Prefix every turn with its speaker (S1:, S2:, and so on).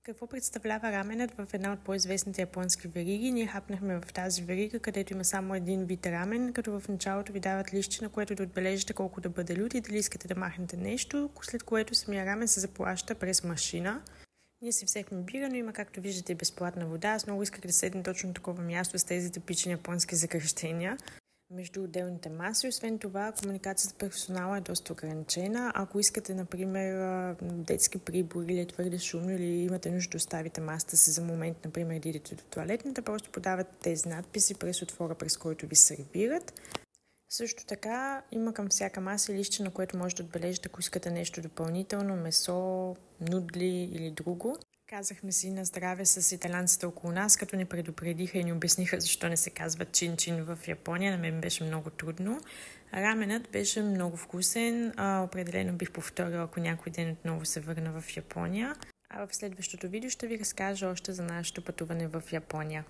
S1: Какво представлява раменът в една от по-известните японски вериги? Ние хапнахме в тази верига, където има само един вид рамен, като в началото ви дават листче, на което да отбележите колко да бъде лют и дали искате да махнете нещо, след което самия рамен се заплаща през машина. Ние си взехме бира, но има, както виждате, и безплатна вода. Аз много исках да седна точно такова място с тези типични японски закръщения между отделните маси. Освен това, комуникацията с персонала е доста ограничена. Ако искате, например, детски прибори или е твърде шумно или имате нужда да оставите масата си за момент, например, да идете до тоалетната, просто подавате тези надписи през отвора, през който ви сервират. Също така има към всяка маса листче, на което може да отбележите, ако искате нещо допълнително, месо, нудли или друго. Казахме си на здраве с италианците около нас, като ни предупредиха и ни обясниха защо не се казва чин-чин в Япония. На мен беше много трудно. Раменът беше много вкусен. Определено бих повторила, ако някой ден отново се върна в Япония. А в следващото видео ще ви разкажа още за нашето пътуване в Япония.